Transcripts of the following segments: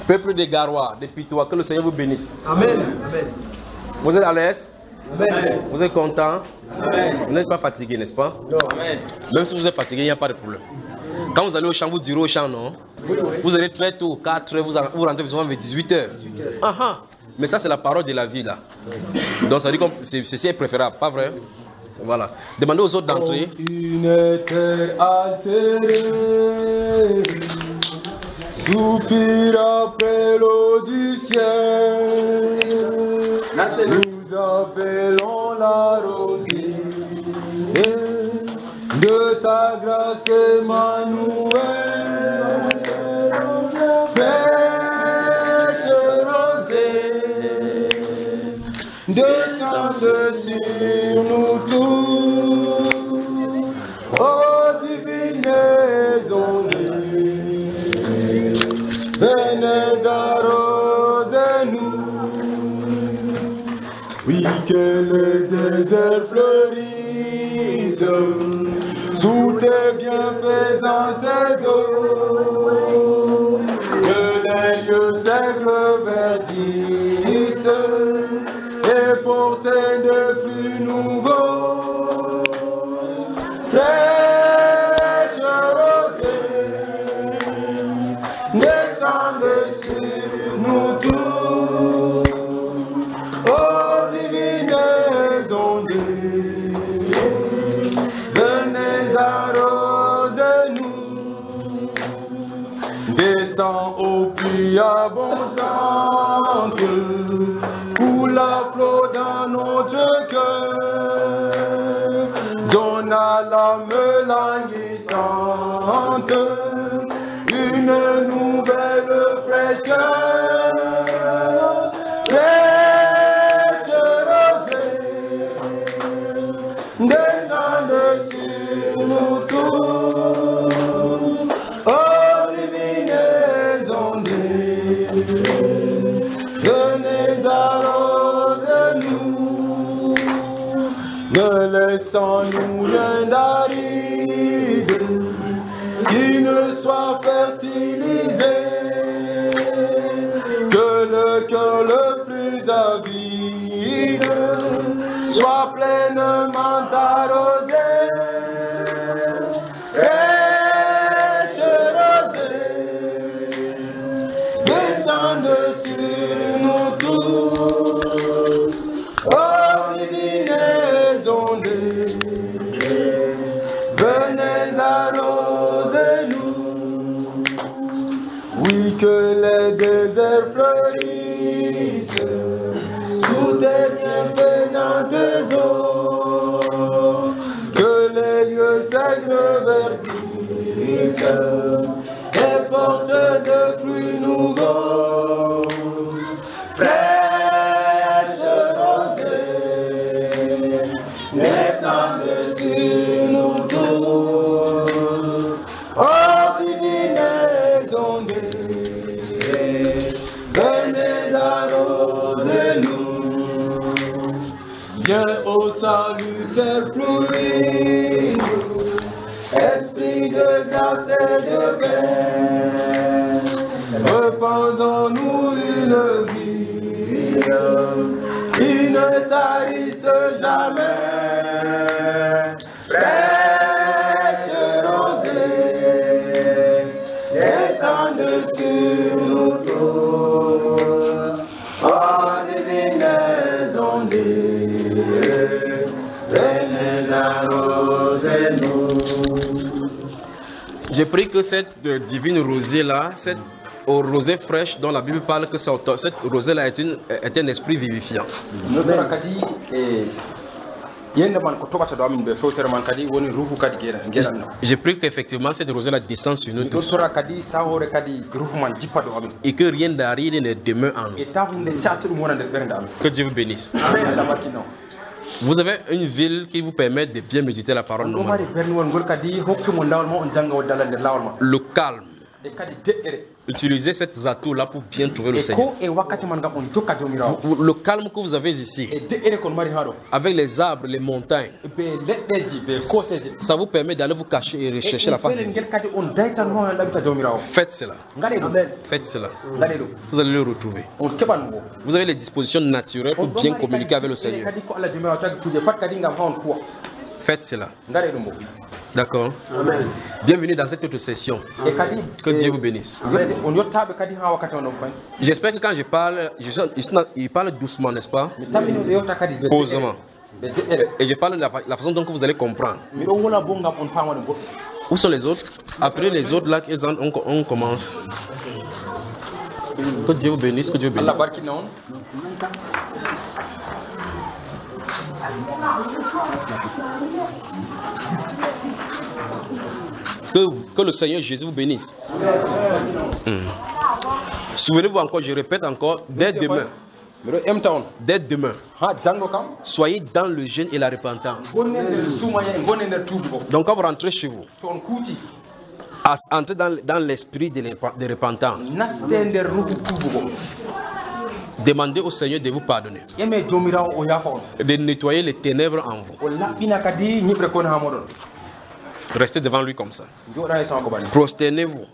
Peuple des Garois, des Pitois, que le Seigneur vous bénisse. Amen. Amen. Vous êtes à l'aise? Amen. Vous êtes content? Amen. Vous n'êtes pas fatigué, n'est-ce pas? Non. Amen. Même si vous êtes fatigué, il n'y a pas de problème. Quand vous allez au champ, vous direz au champ, non? Oui, oui. Vous allez très tôt, 4 heures, vous rentrez souvent vers 18 heures. 18 heures. Ah, mais ça, c'est la parole de la vie, là. Donc, ça dit que ceci est préférable, pas vrai? Voilà. Demandez aux autres d'entrer. Une terre altérée, soupire après l'eau du ciel. Nous appelons la rosée de ta grâce, Emmanuel. Fraîche rosée, descende sur nous tous. Oh divine ondes, venez arroser-nous. Oui, que le désert fleurisse sous tes bienfaisantes eaux, que les lieux secs verdissent et portent de fruits nouveaux. Fraîche rosée, descende sur nous tous. Oh divines ondes, venez arroser-nous. Descends aux pluies abondantes, coule à flot dans notre cœur. Donne à l'âme languissante une nouvelle fraîcheur. Fraîche rosée, descende sur nous tous. Oh divines ondes, venez arroser-nous. Ne laissons-nous rien d'aride qui ne soit fertilisé. Que le cœur le plus avide soit pleinement arrosé. Fraîche rosée, descende sur nous tous. Oh divines ondes, venez arroser-nous. Oui, que les déserts fleurissent sous des bienfaisantes eaux, que les lieux sacrés verdissent et portent de fruits nouveaux. Fraîche rosée, descende sur nous tous. Oh divines ondes, venez arroser-nous. Viens au salutaire pluie, esprit de grâce et de paix, repensons-nous une vie qui ne tarisse jamais. Fraîche rosée, descende sur nous tous. Oh divines ondes, venez arroser-nous. J'ai pris que cette divine rosée-là, cette rosée fraîche dont la Bible parle, que cette rosée-là est un esprit vivifiant. J'ai pris qu'effectivement cette rosée-là descend sur nous tous. Et que rien d'aride ne demeure en nous. Que Dieu vous bénisse. Vous avez une ville qui vous permet de bien méditer la parole. Le calme. Utilisez cette atout-là pour bien trouver le Seigneur. Le calme que vous avez ici, avec les arbres, les montagnes, ça vous permet d'aller vous cacher et rechercher la face de Dieu. Faites cela. Faites cela. Vous allez le retrouver. Vous avez les dispositions naturelles pour bien communiquer avec le Seigneur. Faites cela. D'accord. Bienvenue dans cette autre session. Que Dieu vous bénisse. J'espère que quand je parle, il parle doucement, n'est-ce pas? Posément. Et je parle de la façon dont vous allez comprendre. Où sont les autres? Après les autres, là, on commence. Que Dieu vous bénisse, que Dieu vous bénisse. Que le Seigneur Jésus vous bénisse. Souvenez-vous encore, je répète encore, dès demain, soyez dans le jeûne et la repentance. Donc quand vous rentrez chez vous, entrez dans l'esprit de repentance. Demandez au Seigneur de vous pardonner, de nettoyer les ténèbres en vous. Restez devant lui comme ça. Prosternez-vous.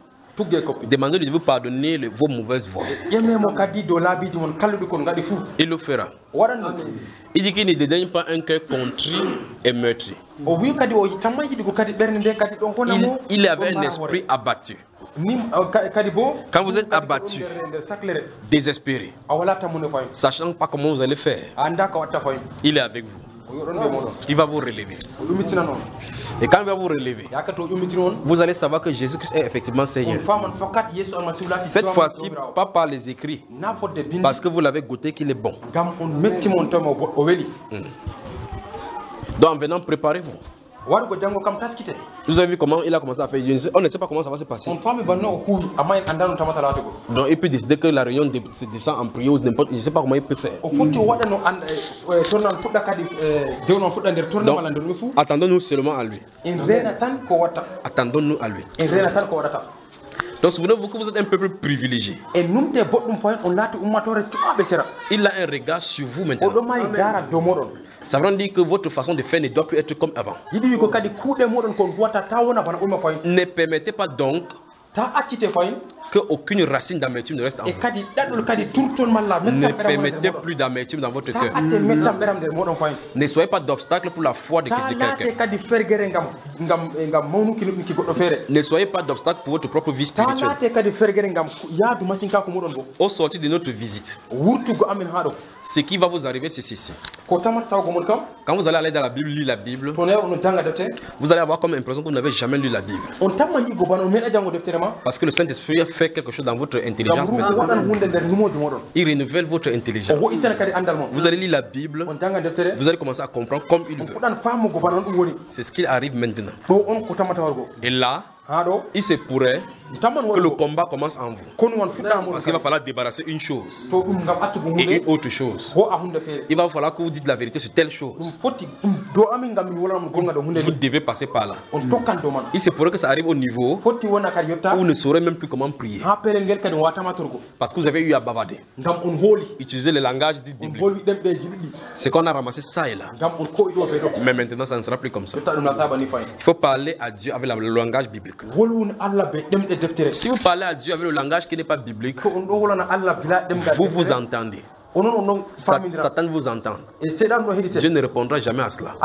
Demandez de vous pardonner vos mauvaises voies. Il le fera. Il dit qu'il ne dédaigne pas un cœur contrit et meurtri. Il avait un esprit abattu. Quand vous êtes abattu, désespéré, sachant pas comment vous allez faire, il est avec vous. Il va vous relever. Et quand il va vous relever, vous allez savoir que Jésus-Christ est effectivement Seigneur. Cette fois-ci, pas par les écrits, parce que vous l'avez goûté qu'il est bon. Donc en venant, préparez-vous. Vous avez vu comment il a commencé à faire. On ne sait pas comment ça va se passer. Donc il peut décider que la réunion se descend en prière ou n'importe. Je ne sais pas comment il peut faire. Donc, attendons-nous seulement à lui. Attendons-nous à lui. Donc souvenez-vous que vous êtes un peuple privilégié. Il a un regard sur vous maintenant. Ça veut dire que votre façon de faire ne doit plus être comme avant. Ne permettez pas donc qu'aucune racine d'amertume ne reste en vous. Ne permettez plus d'amertume dans votre cœur. Ne soyez pas d'obstacle pour la foi de quelqu'un. Ne soyez pas d'obstacle pour votre propre vie spirituelle. Au sortir de notre visite, ce qui va vous arriver, c'est ceci. Quand vous allez aller dans la Bible, lire la Bible, vous allez avoir comme impression que vous n'avez jamais lu la Bible. Parce que le Saint-Esprit fait quelque chose dans votre intelligence maintenant. Il renouvelle votre intelligence. Vous allez lire la Bible, vous allez commencer à comprendre comme il veut. C'est ce qui arrive maintenant. Et là, il se pourrait que le combat commence en vous. Parce qu'il va falloir débarrasser une chose et une autre chose. Il va falloir que vous dites la vérité sur telle chose. Vous devez passer par là. Il se pourrait que ça arrive au niveau où vous ne saurez même plus comment prier. Parce que vous avez eu à bavarder. Utilisez le langage dit biblique. C'est qu'on a ramassé ça et là. Mais maintenant ça ne sera plus comme ça. Il faut parler à Dieu avec le langage biblique. Si vous parlez à Dieu avec le langage qui n'est pas biblique, vous vous entendez. Satan vous entend. Dieu ne répondra jamais à cela.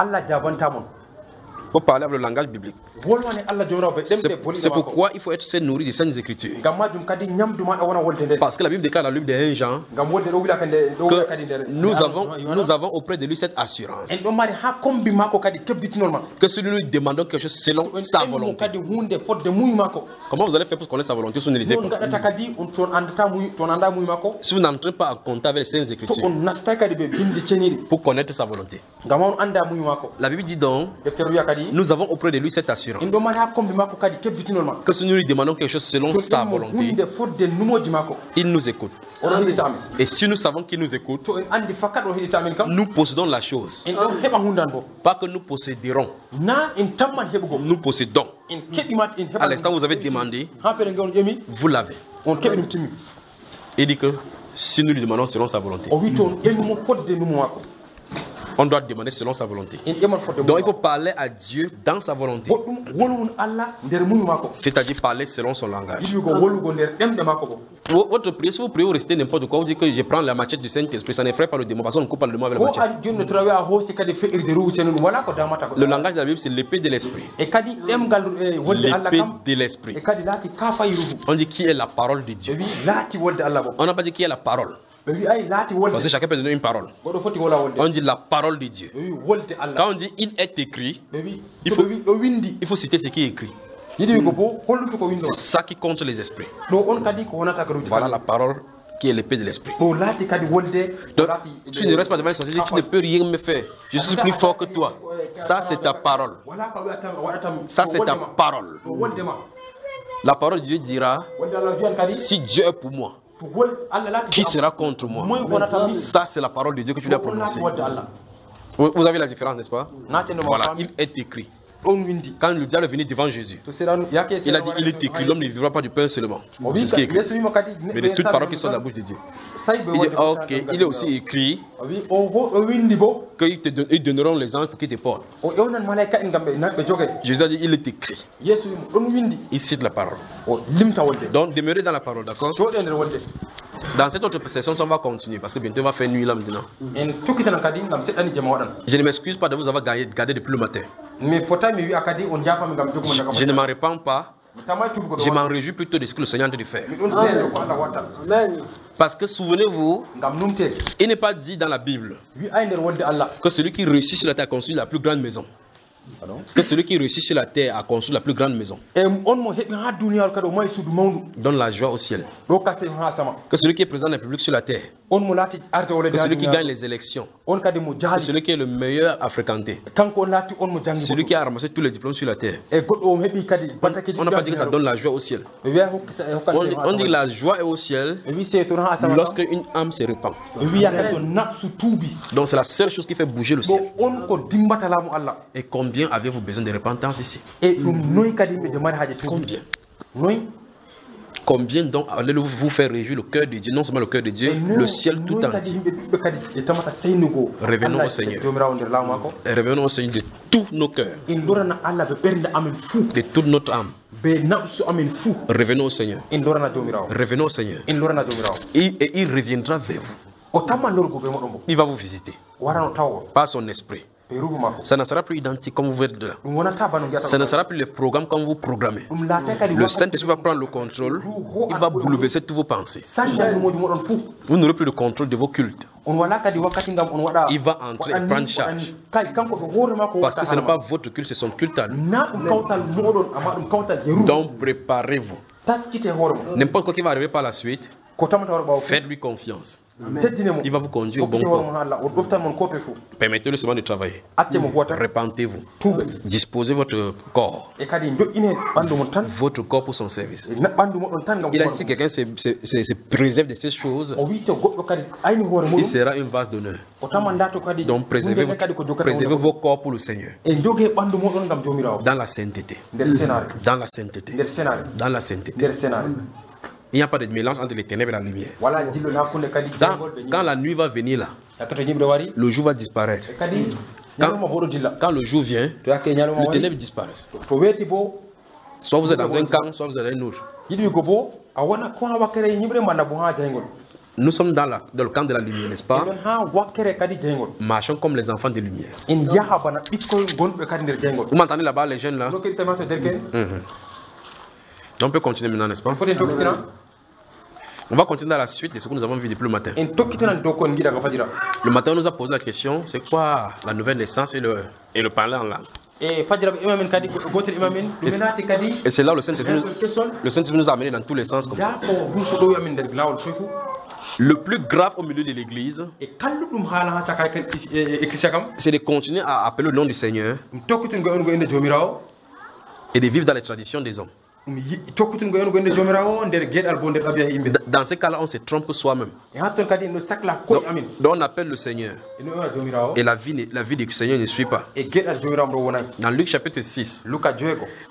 Il faut parler avec le langage biblique. C'est pourquoi il faut être nourri des Saintes Écritures. Parce que la Bible déclare dans le livre de 1 Jean que nous avons auprès de lui cette assurance que si nous lui demandons quelque chose selon sa volonté. Comment vous allez faire pour connaître sa volonté si vous ne lisez pas? Si vous n'entrez pas en contact avec les Saintes Écritures pour connaître sa volonté. La Bible dit donc nous avons auprès de lui cette assurance que si nous lui demandons quelque chose selon sa volonté, il nous écoute. Et si nous savons qu'il nous écoute, nous possédons la chose. Pas que nous posséderons. Nous possédons. À l'instant où vous avez demandé, vous l'avez. Il dit que si nous lui demandons selon sa volonté, on doit demander selon sa volonté. Donc il faut parler à Dieu dans sa volonté. C'est-à-dire parler selon son langage. Votre prière, si vous priez ou restez n'importe quoi, vous dites que je prends la machette du Saint-Esprit, ça n'effraie pas le démon, parce qu'on ne coupe pas le démon avec la machette. Le langage de la Bible, c'est l'épée de l'esprit. L'épée de l'esprit. On dit qui est la parole de Dieu. On n'a pas dit qui est la parole. Parce que chacun peut donner une parole. On dit la parole de Dieu. Quand on dit il est écrit, il faut citer ce qui est écrit. C'est ça qui compte les esprits. Voilà la parole qui est l'épée de l'esprit. Donc, si tu ne restes pas devant les sorciers, tu ne peux rien me faire. Je suis plus fort que toi. Ça, c'est ta parole. Ça, c'est ta parole. La parole de Dieu dira, si Dieu est pour moi, qui sera contre moi? Ça, c'est la parole de Dieu que tu dois prononcer. Vous avez la différence, n'est-ce pas? Voilà, il est écrit. Quand le diable est venu devant Jésus, il a dit, il est écrit, l'homme ne vivra pas du pain seulement. C'est ce qui est écrit. Mais de toutes paroles qui sont de la bouche de Dieu. Il dit, ok, il est aussi écrit qu'ils donneront les anges pour qu'ils te portent. Jésus a dit, il est écrit. Il cite la parole. Donc, demeurez dans la parole, d'accord? Dans cette autre session, on va continuer parce que bientôt on va faire nuit là maintenant. Je ne m'excuse pas de vous avoir gardé depuis le matin. Je ne m'en répands pas. Je m'en réjouis plutôt de ce que le Seigneur est en train de faire. Parce que souvenez-vous, il n'est pas dit dans la Bible que celui qui réussit sur la terre a construit la plus grande maison. Que celui qui réussit sur la terre a construit la plus grande maison. Donne la joie au ciel. Que celui qui est président de la République sur la terre. Que celui qui gagne les élections. Que celui qui est le meilleur à fréquenter. Celui qui a ramassé tous les diplômes sur la terre. On n'a pas dit que ça donne la joie au ciel. On dit que la joie est au ciel lorsque une âme se répand. Donc c'est la seule chose qui fait bouger le ciel. Et combien avez-vous besoin de repentance ici? Combien? Combien donc allez-vous vous faire réjouir le cœur de Dieu, non seulement le cœur de Dieu, le ciel tout entier? Revenons au Seigneur. Revenons au Seigneur de tous nos cœurs, de toute notre âme. Revenons au Seigneur. Revenons au Seigneur. Et il reviendra vers vous. Il va vous visiter par son esprit. Ça ne sera plus identique comme vous êtes là. Ça ne sera plus le programme comme vous programmez. Le Saint-Esprit va prendre le contrôle. Il va bouleverser toutes vos pensées. Vous n'aurez plus le contrôle de vos cultes. Il va entrer et prendre charge. Parce que ce n'est pas votre culte, c'est son culte à lui. Donc préparez-vous. N'importe quoi qui va arriver par la suite, faites-lui confiance. Il va vous conduire au bon corps. Permettez-le seulement de travailler. Repentez-vous. Disposez votre corps. Votre corps pour son service. Il a dit si quelqu'un se préserve de ces choses, il sera une vase d'honneur. Donc préservez vos corps pour le Seigneur. Dans la sainteté. Dans la sainteté. Dans la sainteté. Il n'y a pas de mélange entre les ténèbres et la lumière. Quand la nuit va venir là, le jour va disparaître. Quand le jour vient, les ténèbres disparaissent. Soit vous êtes dans un camp, soit vous êtes dans un autre. Nous sommes dans le camp de la lumière, n'est-ce pas? Marchons comme les enfants de lumière. Vous m'entendez là-bas, les jeunes là? On peut continuer maintenant, n'est-ce pas? On va continuer dans la suite de ce que nous avons vu depuis le matin. Le matin, on nous a posé la question, c'est quoi la nouvelle naissance et le parler en langue? Et c'est là où le Saint-Esprit nous a amené dans tous les sens comme ça. Le plus grave au milieu de l'église, c'est de continuer à appeler le nom du Seigneur et de vivre dans les traditions des hommes. Dans ce cas-là, on se trompe soi-même. Donc on appelle le Seigneur. Et la vie du Seigneur ne suit pas. Dans Luc chapitre 6,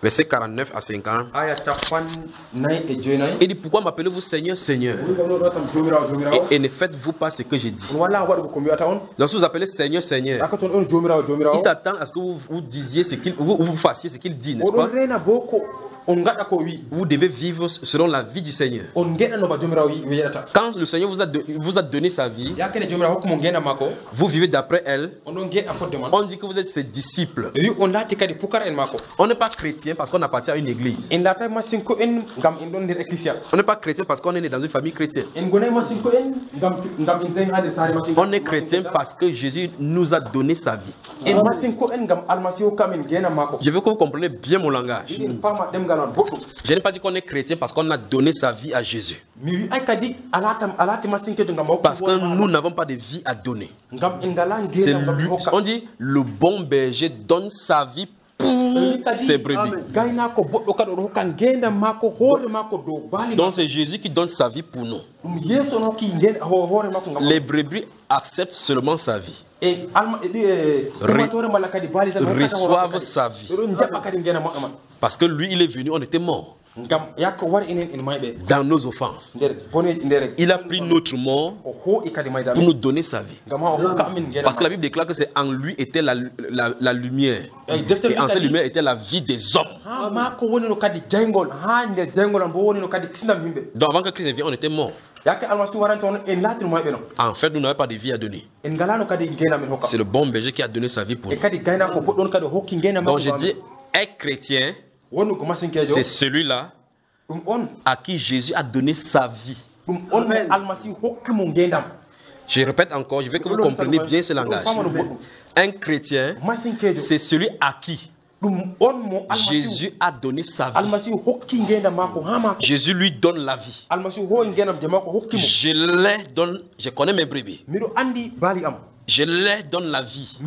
verset 49 à 50, il dit, pourquoi m'appelez-vous Seigneur, Seigneur, et ne faites-vous pas ce que j'ai dit? Lorsque vous appelez Seigneur, Seigneur, il s'attend à ce que vous disiez ce qu'il, vous fassiez ce qu'il dit, n'est-ce pas? Vous devez vivre selon la vie du Seigneur. Quand le Seigneur vous a donné sa vie, vous vivez d'après elle. On dit que vous êtes ses disciples. On n'est pas chrétien parce qu'on appartient à une église. On n'est pas chrétien parce qu'on est né dans une famille chrétienne. On est chrétien parce que Jésus nous a donné sa vie. Je veux que vous compreniez bien mon langage. Je n'ai pas dit qu'on est chrétien parce qu'on a donné sa vie à Jésus. Parce que nous n'avons pas de vie à donner. C'est lui. On dit le bon berger donne sa vie pour ses brebis. Donc c'est Jésus qui donne sa vie pour nous. Les brebis acceptent seulement sa vie. Reçoivent sa vie. Parce que lui, il est venu, on était mort dans nos offenses. Il a pris notre mort pour nous donner sa vie. Parce que la Bible déclare que c'est en lui était la lumière. Et en cette lumière était la vie des hommes. Donc avant que Christ ne vienne, on était mort. En fait, nous n'avons pas de vie à donner. C'est le bon berger qui a donné sa vie pour nous. Donc je dis, être chrétien, c'est celui-là à qui Jésus a donné sa vie. Je répète encore, je veux que vous compreniez bien ce langage. Un chrétien, c'est celui à qui Jésus a donné sa vie. Jésus lui donne la vie. Je les donne, je connais mes brebis. Je leur donne la vie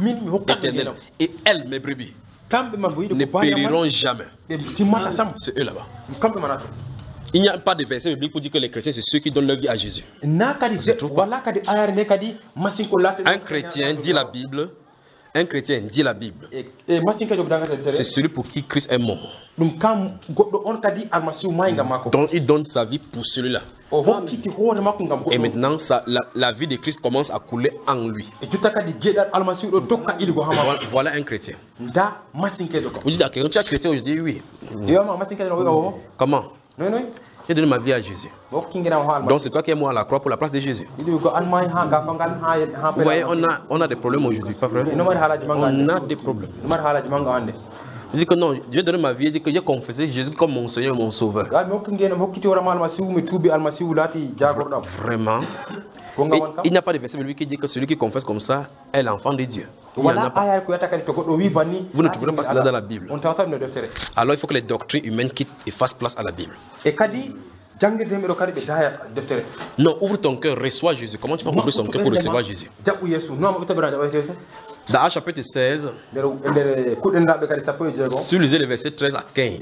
éternelle. Et elles, mes brebis, ne périront jamais. C'est eux là-bas. Il n'y a pas de verset biblique pour dire que les chrétiens, c'est ceux qui donnent leur vie à Jésus. Un chrétien dit la Bible. Un chrétien dit la Bible. C'est celui pour qui Christ est mort. Donc il donne sa vie pour celui-là. Et maintenant, la vie de Christ commence à couler en lui. Voilà un chrétien. Vous dites à quelqu'un, tu es chrétien aujourd'hui? Oui. Comment? J'ai donné ma vie à Jésus. Donc c'est toi qui es mort à la croix pour la place de Jésus. Vous voyez, on a des problèmes aujourd'hui, pas vrai? On a des problèmes. Je dis que non, je vais donner ma vie, je dis que j'ai confessé Jésus comme mon Seigneur et mon Sauveur. Vraiment. Il n'y a pas de verset biblique qui dit que celui qui confesse comme ça est l'enfant de Dieu. Il n'y en a pas. Vous ne trouverez pas cela dans la Bible. Alors il faut que les doctrines humaines quittent et fassent place à la Bible. Non, ouvre ton cœur, reçois Jésus. Comment tu vas ouvrir son cœur pour recevoir Jésus? Dans Actes chapitre 16, si vous lisez les versets 13 à 15,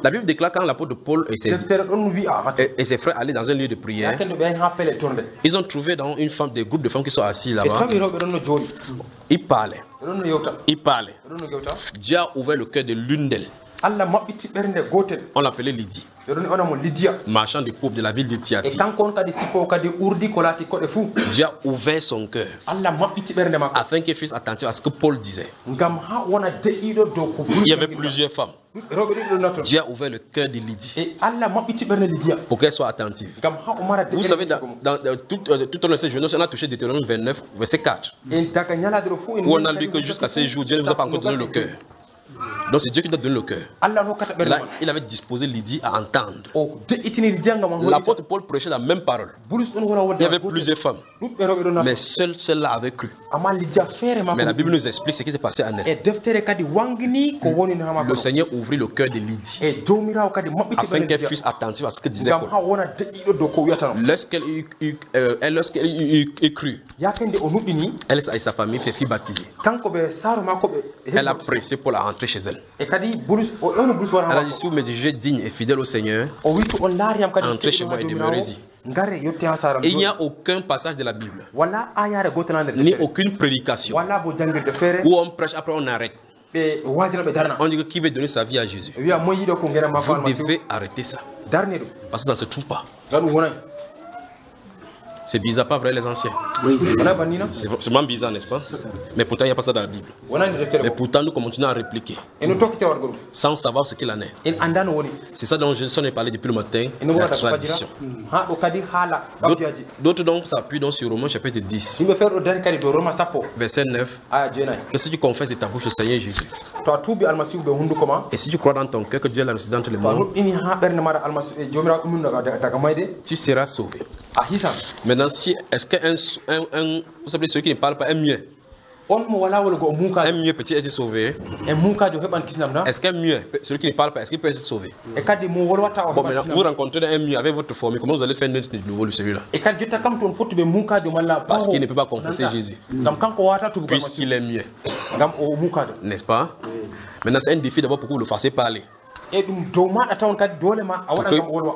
la Bible déclare quand l'apôtre Paul et ses frères allaient dans un lieu de prière, ils ont trouvé dans une femme, des groupes de femmes qui sont assis là-bas. Ils parlaient. Dieu a ouvert le cœur de l'une d'elles. On l'appelait Lydie, marchand de pauvres de la ville de Thyatire. Dieu a ouvert son cœur afin qu'elle puisse attentive à ce que Paul disait. Il y avait plusieurs femmes. Dieu a ouvert le cœur de Lydie pour qu'elle soit attentive. Vous savez, tout au long de ces journaux, on a touché Deutéronome 29, verset 4, où on a lu que jusqu'à ces jours, Dieu ne nous a pas encore donné le cœur. Donc c'est Dieu qui doit donner le cœur. Là, il avait disposé Lydie à entendre. L'apôtre Paul prêchait la même parole. Il y avait plusieurs femmes. Mais seule celle-là avait cru. Mais la Bible nous explique ce qui s'est passé en elle. Le Seigneur ouvrit le cœur de Lydie afin qu'elle fût attentive à ce que disait Paul. Lorsqu'elle eut cru, elle et sa famille furent baptisées. Elle a pressé Paul à rentrer chez elle. Elle a dit, si vous me jugez digne et fidèle au Seigneur, entrez chez moi et demeurez-y. Et il n'y a aucun passage de la Bible, ni aucune prédication, où on prêche après on arrête. On dit que qui veut donner sa vie à Jésus, vous devez arrêter ça. Parce que ça ne se trouve pas. C'est bizarre, pas vrai, les anciens? Oui, c'est vraiment bizarre, n'est-ce pas? Mais pourtant, il n'y a pas ça dans la Bible. Mais pourtant, nous continuons à répliquer sans savoir ce qu'il en est. C'est ça dont Jésus a parlé depuis le matin, la tradition. D'autres donc s'appuient sur Romains chapitre 10, verset 9. Que si tu confesses de ta bouche le Seigneur Jésus, et si tu crois dans ton cœur que Dieu l'a ressuscité d'entre les morts, tu seras sauvé. Maintenant, si est-ce qu'un vous savez, celui qui ne parle pas est mieux? Un mieux peut-il être sauvé? Est-ce qu'un mieux, celui qui ne parle pas, est-ce qu'il peut être sauvé? Bon, maintenant, vous rencontrez un mieux avec votre famille, comment vous allez faire de nouveau celui-là? Parce qu'il ne peut pas confesser Jésus, puisqu'il est mieux. N'est-ce pas? Maintenant, c'est un défi d'abord pour que vous le fassiez parler.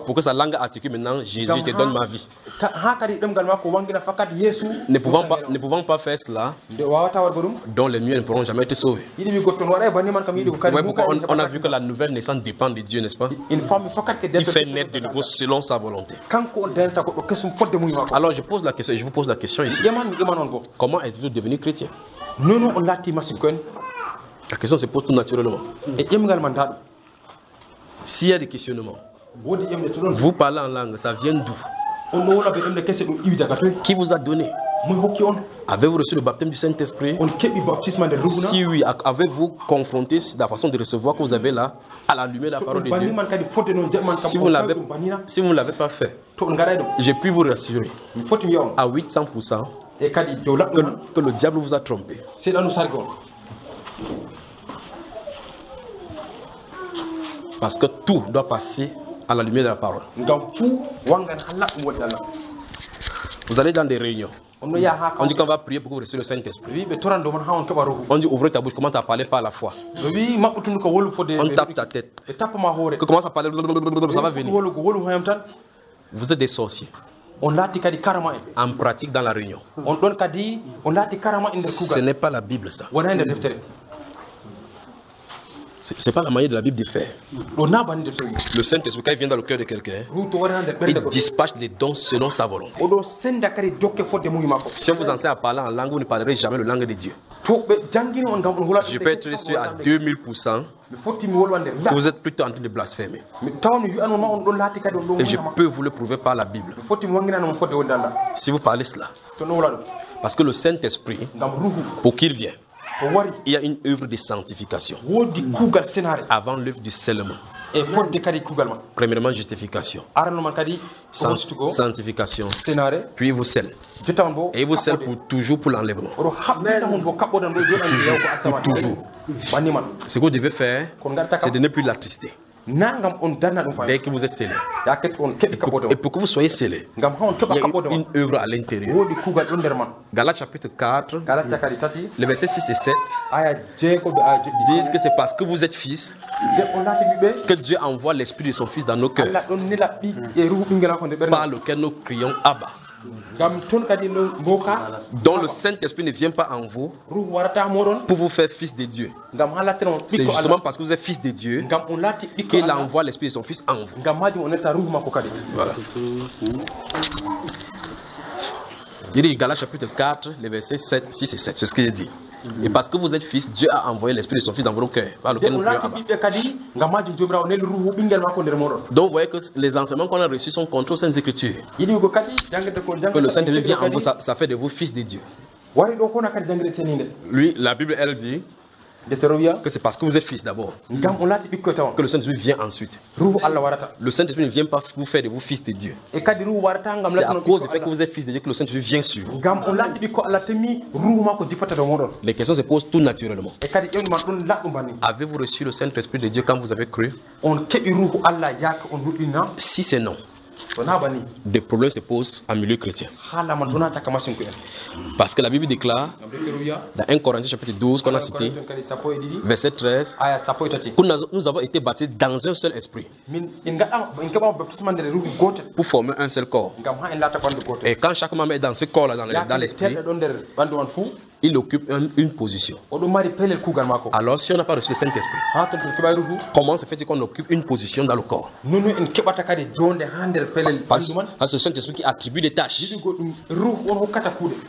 Pour que sa langue articule maintenant, Jésus te donne ma vie. Ne pouvant pas faire cela, dont les mieux ne pourront jamais être sauvés. Ouais, on a vu que la nouvelle naissance dépend de Dieu, n'est-ce pas? Il fait naître de nouveau selon sa volonté. Alors je pose la question, je vous pose la question ici. Comment êtes-vous devenu chrétien? La question se pose tout naturellement. S'il y a des questionnements, vous parlez en langue, ça vient d'où? Qui vous a donné? Avez-vous reçu le baptême du Saint-Esprit? Si oui, avez-vous confronté la façon de recevoir que vous avez là à la lumière de la parole de Dieu? Si vous ne l'avez pas fait, j'ai pu vous rassurer à 800% que le diable vous a trompé. Parce que tout doit passer à la lumière de la parole. Vous allez dans des réunions. On dit qu'on va prier pour que vous recevez le Saint-Esprit. On dit ouvre ta bouche, comment tu as parlé par la foi. On tape ta tête. Que commence à parler, ça va venir. Vous êtes des sorciers. En pratique dans la réunion. Ce n'est pas la Bible ça. Ce n'est pas la manière de la Bible de faire. Le Saint-Esprit, quand il vient dans le cœur de quelqu'un, il dispatche les dons selon sa volonté. Si on vous enseigne à parler en langue, vous ne parlerez jamais la langue de Dieu. Je peux être sûr à 2000% que vous êtes plutôt en train de blasphémer. Et je peux vous le prouver par la Bible. Si vous parlez cela. Parce que le Saint-Esprit, pour qu'il vienne, il y a une œuvre de sanctification avant l'œuvre du scellement. Premièrement, justification, sanctification, puis vous scelle. Et vous scelle pour toujours pour l'enlèvement. Pour toujours. Ce que vous devez faire, c'est de ne plus l'attrister. Dès que vous êtes scellé. Et pour que vous soyez scellé, il y a une œuvre à l'intérieur. Galates chapitre 4, le verset 6 et 7 disent que c'est parce que vous êtes fils que Dieu envoie l'esprit de son fils dans nos cœurs, par lequel nous crions Abba. Dont le Saint-Esprit ne vient pas en vous pour vous faire fils de Dieu. C'est justement parce que vous êtes fils de Dieu qu'il envoie l'Esprit de son Fils en vous. Voilà. Il dit Galates chapitre 4, les versets 7, 6 et 7, c'est ce qu'il dit. Et parce que vous êtes fils, Dieu a envoyé l'Esprit de son Fils dans vos cœurs, par lequel nous prions Abba. Donc vous voyez que les enseignements qu'on a reçus sont contre aux Saintes Écritures. Que le Saint-Esprit vient en vous, ça fait de vous fils de Dieu. Lui, la Bible, elle dit que c'est parce que vous êtes fils d'abord que le Saint-Esprit vient ensuite. Le Saint-Esprit ne vient pas vous faire de vous fils de Dieu. C'est à cause du fait que vous êtes fils de Dieu que le Saint-Esprit vient sur vous. Les questions se posent tout naturellement. Avez-vous reçu le Saint-Esprit de Dieu quand vous avez cru? Si c'est non, des problèmes se posent en milieu chrétien. Parce que la Bible déclare, dans 1 Corinthiens chapitre 12, qu'on a cité, verset 13, que nous avons été baptisés dans un seul esprit pour former un seul corps. Et quand chaque membre est dans ce corps-là, dans l'esprit, il occupe une position. Alors, si on n'a pas reçu le Saint-Esprit, comment se fait-il qu'on occupe une position dans le corps? Parce que c'est le Saint-Esprit qui attribue des tâches.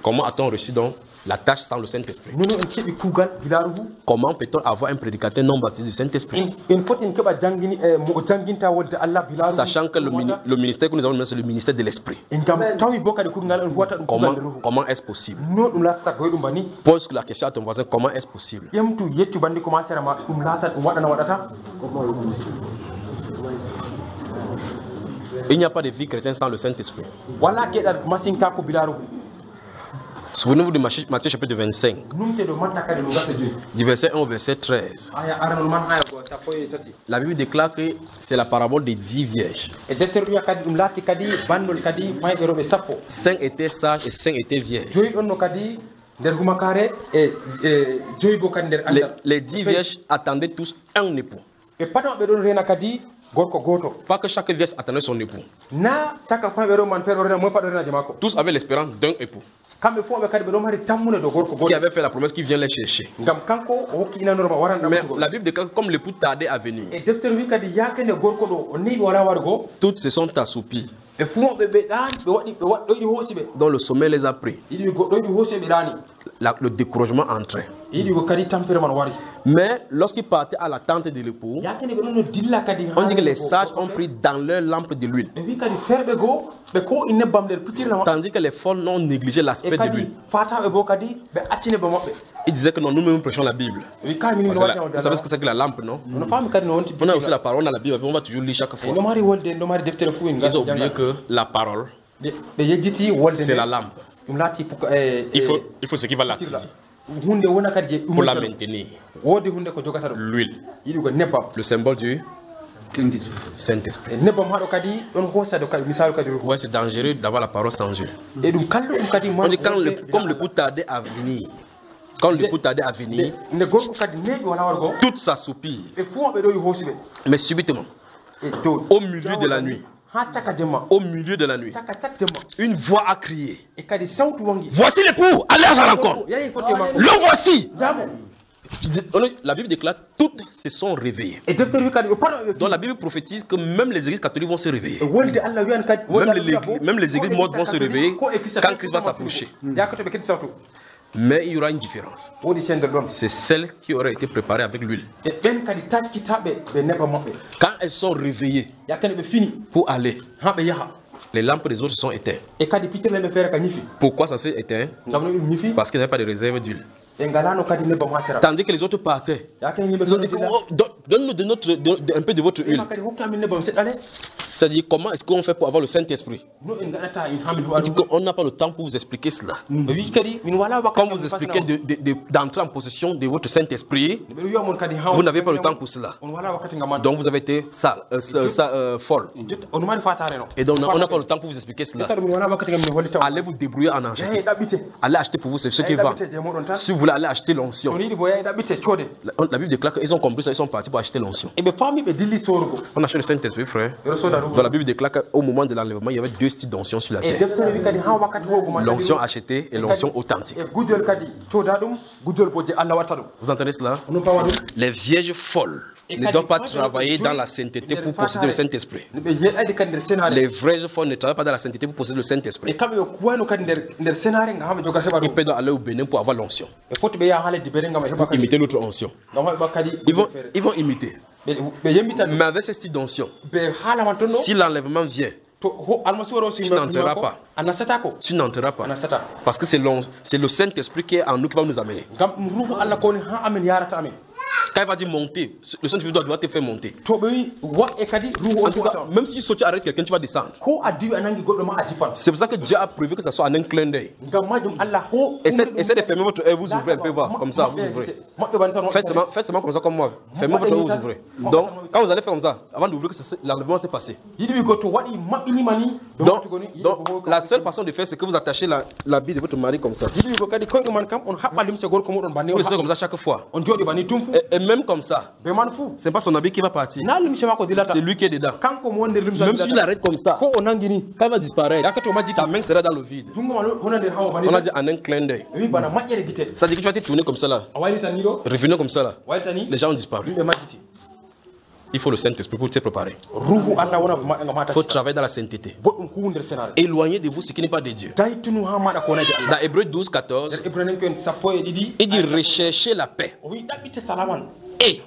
Comment a-t-on reçu donc la tâche sans le Saint-Esprit? Comment peut-on avoir un prédicateur non baptisé du Saint-Esprit? Sachant que le ministère que nous avons, c'est le ministère de l'Esprit. Comment est-ce possible? Pose la question à ton voisin, comment est-ce possible? Il n'y a pas de vie chrétienne sans le Saint-Esprit. Souvenez-vous de Matthieu chapitre 25, du verset 1 au verset 13. La Bible déclare que c'est la parabole des 10 vierges. 5 étaient sages et 5 étaient vierges. Les 10 vierges attendaient tous un époux. Pas que chaque vierge attendait son époux. Tous avaient l'espérance d'un époux qui avait fait la promesse qu'il vient les chercher. Mais la Bible déclare que comme l'époux tardait à venir, toutes se sont assoupies, dont le sommeil les a pris. Le découragement entrait. Mais lorsqu'ils partaient à la tente de l'époux, on dit que les sages ont pris dans leur lampe de l'huile, tandis que les folles n'ont négligé l'aspect de l'huile. Ils disaient que non, nous-mêmes prêchons la Bible. Vous savez ce que c'est que la lampe, non? On a aussi la parole dans la Bible, on va toujours lire chaque fois. Ils ont oublié que la parole, c'est la lampe. Il faut ce qui va l'attiser pour la maintenir. L'huile, le symbole du Saint-Esprit. Ouais, c'est dangereux d'avoir la parole sans huile. On dit comme l'époux tardait à venir, tout s'assoupit. Mais subitement, au milieu de la nuit, une voix a crié: voici l'époux, allez à sa rencontre. Le voici. La Bible déclare toutes se sont réveillées. Donc la Bible prophétise que même les églises catholiques vont se réveiller. Même les églises mortes vont se réveiller quand Christ va s'approcher. Mais il y aura une différence. C'est celle qui aurait été préparée avec l'huile. Quand elles sont réveillées pour aller, les lampes des autres sont éteintes. Pourquoi ça s'est éteint? Parce qu'il n'y avait pas de réserve d'huile. Tandis que les autres partaient. Ils ont dit, oh, donne-nous un peu de votre huile. C'est-à-dire, comment est-ce qu'on fait pour avoir le Saint-Esprit? On n'a pas le temps pour vous expliquer cela. Quand vous expliquez d'entrer en possession de votre Saint-Esprit, vous n'avez pas le temps pour cela. Donc vous avez été folle. Et donc on n'a pas le temps pour vous expliquer cela. Allez vous débrouiller en acheter. Allez acheter pour vous ce qui va. Si vous voulez aller acheter l'onction. La Bible déclare qu'ils ont compris ça, ils sont partis pour acheter l'onction. On achète le Saint-Esprit, frère. Dans la Bible déclare qu'au moment de l'enlèvement, il y avait 2 styles d'onction sur la terre. L'onction achetée et l'onction authentique. Vous entendez cela? Les vierges folles ne doivent pas travailler dans la sainteté pour posséder le Saint-Esprit. Les vierges folles ne travaillent pas dans la sainteté pour posséder le Saint-Esprit. Ils peuvent aller au Bénin pour avoir l'onction, pour imiter l'autre onction. Ils vont imiter. Mais avec ce style d'onction, si l'enlèvement vient, tu n'entreras pas. Tu n'entreras pas. Parce que c'est le Saint-Esprit qui est en nous qui va nous amener. Quand il va dire monter, le Saint-Esprit doit te faire monter. to ɓe wa e kadi ruhu En on tout cas, tuwata même si tu arrêtes quelqu'un, tu vas descendre. ko addi a nangi goɗɗo ma a jippan C'est pour ça que Dieu a prévu que ça soit en un clin d'œil. ngam majum Allah ho Essayez de fermer votre œil, vous ouvrez un peu, voir, comme ça, vous ouvrez. maɓɓe ban tan Faites seulement comme ça, comme moi. Fermez votre œil, vous ouvrez. Donc, quand vous allez faire comme ça, avant d'ouvrir, l'enlèvement s'est passé. yiɗi wi ko to waɗi maɓɓinima ni Donc, la seule façon de faire, c'est que vous attachez la bille de votre mari comme ça. yiɗi wi ko kadi koyɗo man kam on haɓɓa limse gorko muɗon banni Vous le faites comme ça chaque fois. on jooɗi banni tum fu Et même comme ça, ɓe man fuu c'est pas son habit qui va partir. na limse makko dilata C'est lui qui est dedans. kanko mo wonde limse Même s'il arrête comme ça, ko o nangi ni quand il va disparaître, yakka to majjita ta main sera dans le vide. jungo ma wona nder hawo banni On a dit en un clin d'œil. wi bana maƴƴere guite Ça dit que tu vas te tourner comme ça là. a waylita ni ɗo Revenez comme ça là. waylita ni Les gens ont disparu. yimɓe majjiti Il faut le Saint-Esprit pour te préparer. ruhu Allah wona ngam Il hata faut travailler dans la sainteté. boɗɗum hu nder senare Éloignez de vous ce qui n'est pas de Dieu. daytunu ha maɗa ko wonaji Allah Dans Hébreu 12, 14, nder ibranin ko en sappo e ɗiɗi il dit recherchez la paix o wi ɗaɓɓite salaman et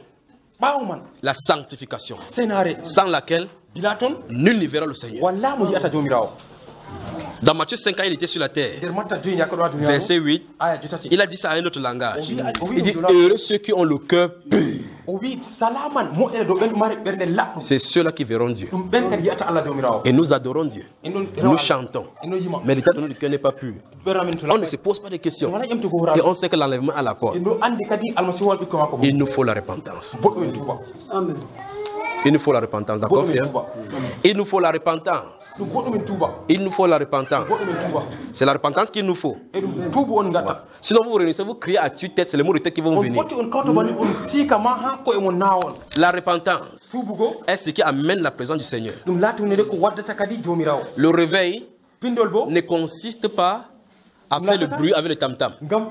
ɓawo man la sanctification, senare sans laquelle bila toon nul ne verra le Seigneur. walla mo yiyata jomirawo Dans Matthieu 5, quand il était sur la terre, nder matta joyi yakka ɗo ha duniya verset 8, aya jotati il a dit ça à un autre langage. o wi Il dit heureux ceux qui ont le cœur pur. o wi salaman moƴƴere dow ɓen mari ɓernde laɓɗum C'est ceux-là qui verront Dieu. ɗum ɓen kadi yiyata Allah jomirawo Et nous adorons Dieu. en ɗon Nous chantons. eno yima Mais l'état de notre cœur n'est pas pur. ɓeramin to On ne laɓɓe se pose pas de questions. wala ƴemtugo Et horaɓe on sait que l'enlèvement est à la porte. en ɗo andi kadi almasiwal ɓikko makko Il nous faut la repentance. boɗɗo en tuuba Il nous faut la repentance, d'accord, frère? Il nous faut la repentance. ɗum boɗɗum en tuuba Il nous faut la repentance. boɗɗum en tuuba C'est la repentance qu'il nous faut. e ɗum tuubu on gatta Sinon, vous vous réunissez, vous criez à tue-tête, c'est les mots de tête qui vont on venir. foti on kawta banni on siika ma ha koye mon nawon La repentance tuubugo est ce qui amène la présence du Seigneur. ɗum laati hunde nde ko waddata kadi jomirawo Le réveil pindol bo ne consiste pas à faire le bruit avec le tam-tam. ngam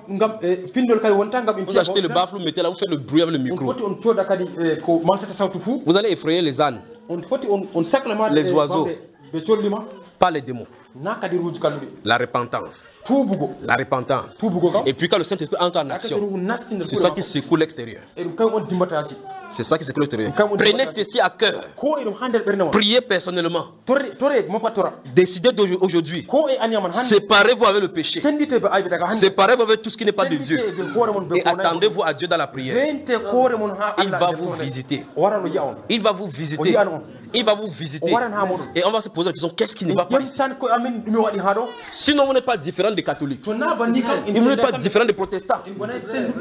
findol kadi wonta ngam Vous achetez le baffle, vous mettez là, vous faites le bruit avec le on micro. foti on cooda kadi ko maltata sawtu fuu Vous allez effrayer les ânes, on foti on saclement Les oiseaux. ɓe collima pas les démons. na kadi ruuji kalluɗe La repentance. tuubugo La repentance. tuubugo kam Et puis quand le Saint-Esprit entre en kadi action, ruhu nasti nder c'est ça ɓuura qui secoue l'extérieur. e ɗum kañum on dimbata yasi C'est ça qui secoue l'extérieur. Prenez ceci à cœur. ko e ɗum ha nder ɓernde mon Priez personnellement. tore mo pat tora Décidez aujourd'hui. ko e aniyaman hande Séparez-vous avec le péché. sendite ɓe aybe daga hande Séparez-vous avec tout ce qui n'est pas de Dieu. sendite ɓe hoore mon ɓe Et attendez-vous à Dieu dans la prière. rente hoore mon ha Il Allah va nder vous torde. visiter. o warano yiya on Il va vous visiter. Il va vous visiter. Et on va se poser la question, qu'est-ce qui ne va pas ici? tan ko amin ɗumi waɗi ha ɗo Sinon, vous n'êtes pas différent des catholiques. to na banni kam Vous n'êtes pas différent des protestants.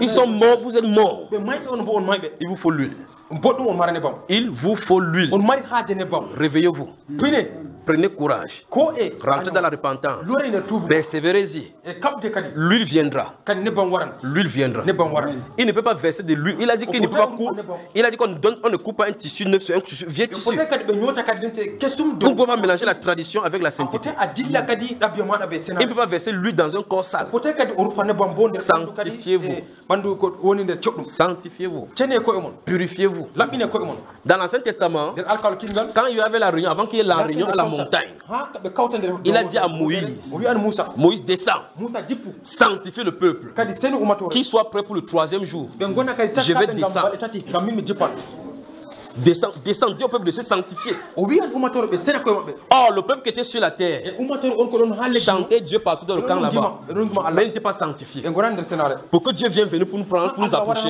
Ils sont morts, vous êtes morts. ɓe mayɓe on bo on mayɓe Il vous faut l'huile. boɗɗum on mara nebbam Il vous faut l'huile. on mari haaje nebbam Réveillez-vous. pine Prenez courage. ko e Rentrez dans la repentance. lore nder tuubu Persévérez-y. e kabde kadi L'huile viendra. kadi nebbam waran L'huile viendra. nebbam waran Il ne peut pas verser de l'huile. Il a dit qu'il ne peut pas couper. Il a dit qu'on ne coupe pas un tissu neuf sur un vieux tissu. fotai kadi ɓe ñoota kadi dente kestum Vous ne pouvez pas mélanger la tradition avec la fotai sainteté. a dilla kadi ɗaɓɓe maɗa ɓe Il ne sénat peut pas verser l'huile dans un corps sale. fotai kadi o rufa nebbam bo nder ɓandu kadi Sanctifiez-vous. ɓandu ko woni nder coɗɗum Sanctifiez-vous. cene koye mon Purifiez-vous. laɓɓine koye mon Dans l'Ancien Testament, nder alkawal kingal quand il y avait la réunion, avant qu'il y ait la réunion à la montagne, ha ɓe kawta nder il a dit à Moïse, o wi an Moussa Moïse descend, Moussa jippu sanctifie le peuple, kadi seni umatore qu'il soit prêt pour le 3e jour. ɓe gona kadi Je vais taskaɓe ngam descendre. balɗe tati ngam min mi jippan Descend, dis au peuple de se sanctifier. o wi an umatore ɓe sena koye maɓɓe Or, le peuple qui était sur la terre e umatore on ko ɗon ha leddi chantait Dieu partout dans le camp là-bas, ɓe ɗon gima mais Allah il n'était pas sanctifié. ɓe gona nder senare Pour que Dieu vienne venir pour nous prendre, pour nous approcher,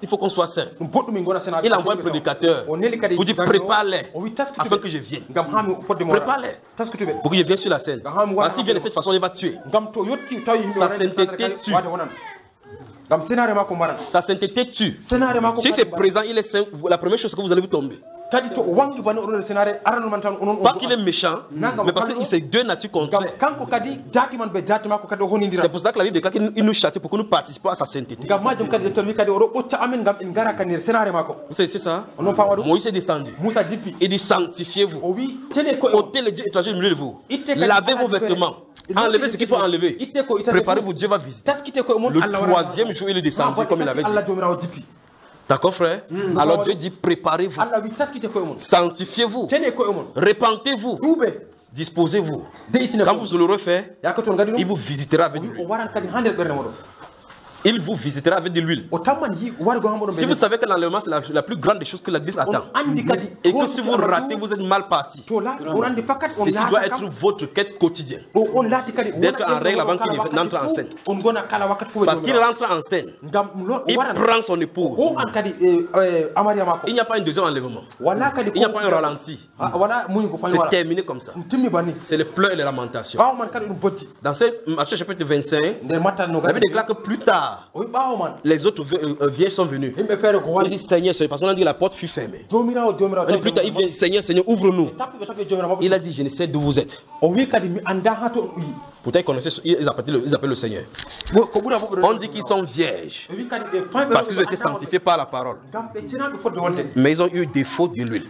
il faut qu'on soit saint. ɗum boɗɗum min gona senare Il envoie un prédicateur o neli kadi pour dire prépare-les o wi afin taskituɓe que je vienne. ngam ha mi fodde mo Prépare-les taskituɓe pour que je vienne sur la scène. Parce qu'il vient de cette façon, il va tuer. ngam to yetti tawi yimɓe Sa wona nder sainteté senare kadi tue. wade wonan ngam senare makko mbaran Sa sainteté tue. senare makko Si kadi c'est mbaran. présent, il est saint, la première chose que vous allez vous tomber. kadi to o wangi bani oɗon nder senare arano man tan onon Pas qu'il est méchant, mais parce que c'est deux natures ngam contraires. kanko kadi jaati man ɓe jaati makko kadi o honidira C'est pour ça que la Bible déclare qu'il nous châtie pour que nous participions à sa sainteté. ngam majum kadi ƴetton wi kadi oɗo ɓocca amen ngam en gara kadi nder senare makko Vous savez, c'est ça? onon pawa ɗum Moïse est descendu. Moussa jippi Il dit sanctifiez-vous. o wi tene koye Ôtez les dieux étrangers du milieu de vous. Itte kadi Lavez vos kadi vêtements. fere. Enlevez ce qu'il faut enlever. itte ko itade Préparez-vous, Dieu va visiter. taskite koye mon Le Allah troisième jour, il est descendu, comme il avait dit. Allah jomirawo jippi D'accord, frère? Alors Dieu dit préparez-vous. Allah wi taskite koye mon Sanctifiez-vous. tene koye mon Repentez-vous. tuuɓe Disposez-vous. deitine Quand vous l'aurez fait, yakka toon gadi il ɗum vous visitera avec o lui. waran kadi ha nder ɓerde moɗon Il vous visitera avec de l'huile. Si vous savez que l'enlèvement c'est la plus grande des choses que l'Église attend, et que si vous ratez, vous êtes mal parti, ceci doit être votre quête quotidienne, d'être en règle avant qu'il n'entre en scène. Parce qu'il rentre en scène, il prend son épouse. Il n'y a pas un deuxième enlèvement. Il n'y a pas un ralenti. C'est terminé comme ça. C'est les pleurs et les lamentations. Dans Matthieu chapitre 25, la Bible déclare que plus tard, les autres vieilles sont venus. Il dit Seigneur, parce qu'on a dit que la porte fut fermée. Et plus tard, il vient Seigneur, Seigneur, ouvre-nous. Il a dit je ne sais d'où vous êtes. Pourtant, ils appellent le Seigneur. On dit qu'ils sont vierges parce qu'ils étaient sanctifiés par la parole. Mais ils ont eu défaut de l'huile.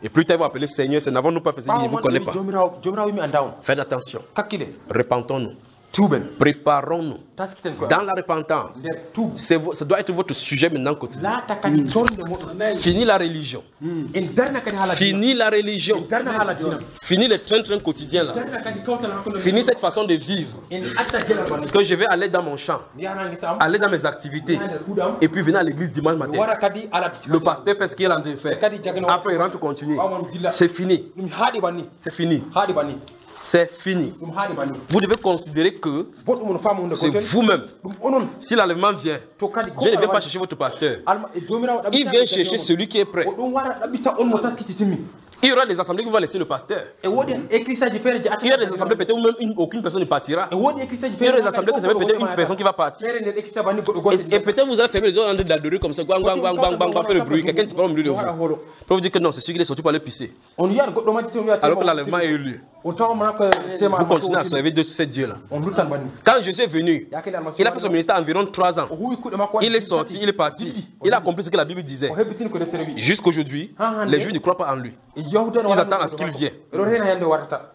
Et plus tard, ils vont appeler Seigneur, c'est n'avons-nous pas fait ce qu'il ne vous connaît pas. Faites attention. Repentons-nous. Préparons-nous dans la repentance. Ça doit être votre sujet maintenant quotidien. Fini la religion. Fini la religion. Fini les train-train quotidiens là. Fini cette façon de vivre. Que je vais aller dans mon champ, aller dans mes activités, et puis venir à l'église dimanche matin. Le pasteur fait ce qu'il a en train de faire. Après il rentre continuer. C'est fini. C'est fini. C'est fini. Vous devez considérer que c'est vous-même. Si l'enlèvement vient, Dieu ne vient pas chercher votre pasteur. Il vient chercher celui qui est prêt. Il y aura des assemblées qui vont laisser le pasteur. Il y aura des assemblées peut-être où même aucune personne ne partira. Il y aura des assemblées que ça va peut-être une personne qui va partir. Et peut-être vous allez fermer les yeux dans la rue comme ça, bang, bang, bang, bang, bang, faire le bruit. Quelqu'un disparaît au milieu de vous. Pour vous dire que non, c'est celui qui est sorti pour aller pisser. Alors que l'enlèvement a eu lieu. Vous continuez à servir de ce Dieu-là. Quand Jésus est venu, il a fait son ministère environ 3 ans. Il est sorti, il est parti. Il a accompli ce que la Bible disait. Jusqu'aujourd'hui, les Juifs ne croient pas en lui. Ils attendent à ce qu'il vienne.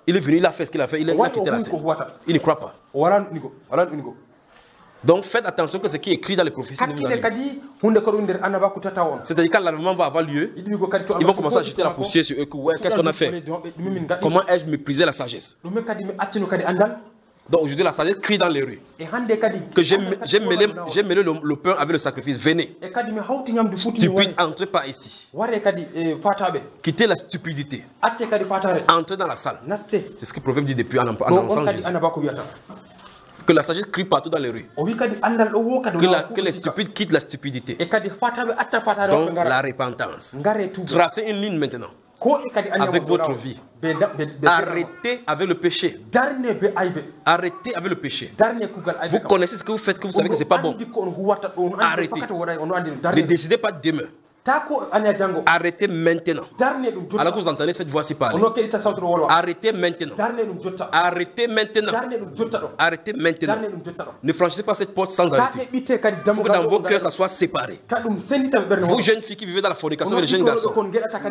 Il est venu, il a fait ce qu'il a fait, il a quitté la scène. Il ne croit pas. Donc faites attention que ce qui est écrit dans les prophéties ne vous arrive. C'est-à-dire quand l'enlèvement va avoir lieu, ils vont commencer à jeter la poussière sur eux. Qu'est-ce qu'on a fait? Comment ai-je méprisé la sagesse? Donc aujourd'hui la sagesse crie dans les rues que j'ai mêlé le pain avec le sacrifice. Venez. Stupide, entrez pas ici. Quittez la stupidité. Entrez dans la salle. C'est ce que le prophète dit depuis en annonçant Jésus. Que la sagesse crie partout dans les rues. Que les stupides quittent la stupidité. Donc la repentance. Tracez une ligne maintenant avec votre vie. Arrêtez avec le péché. Arrêtez avec le péché. Vous connaissez ce que vous faites, que vous savez que ce n'est pas bon. Arrêtez. Ne décidez pas demain. Arrêtez maintenant. Alors que vous entendez cette voix-ci parler. Arrêtez maintenant. Arrêtez maintenant. Arrêtez maintenant. Ne franchissez pas cette porte sans arrêter. Il faut que dans vos cœurs ça soit séparé. Vous jeunes filles qui vivez dans la fornication avec les jeunes garçons.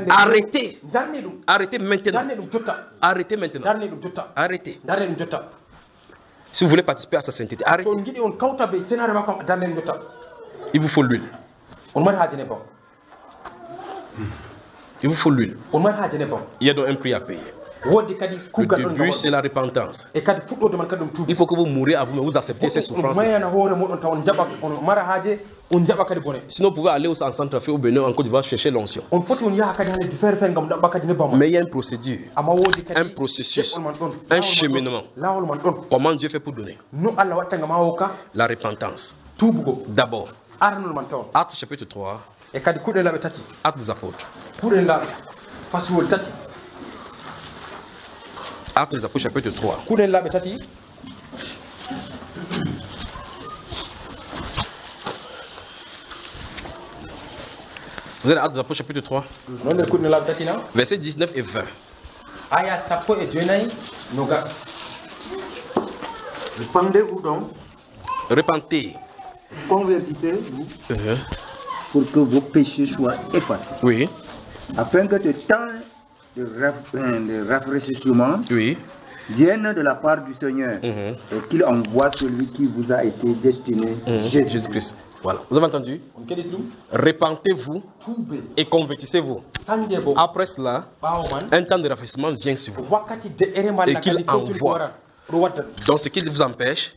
Arrêtez. Arrêtez maintenant. Arrêtez maintenant. Arrêtez. Si vous voulez participer à sa sainteté, arrêtez. Il vous faut l'huile. Il vous faut l'huile. Il y a donc un prix à payer. Le début, c'est la repentance. Il faut que vous mouriez à vous, mais vous acceptez ces souffrances. Sinon, vous pouvez aller au Centrafrique, au Bénin, en Côte d'Ivoire, chercher l'onction. Mais il y a une procédure, un processus, un cheminement. Comment Dieu fait pour donner? La repentance. D'abord, Actes chapitre 3. Actes des apôtres. Actes des apôtres chapitre 3. Vous avez Actes des apôtres chapitre 3. Versets 19 et 20. Répandez-vous donc. Repentez. Convertissez-vous pour que vos péchés soient effacés. Oui. Afin que le temps de rafraîchissement vienne de la part du Seigneur et qu'il envoie celui qui vous a été destiné, Jésus-Christ. Voilà. Vous avez entendu? Repentez-vous et convertissez-vous. Après cela, un temps de rafraîchissement vient sur vous et qu'il envoie Donc ce qui vous empêche,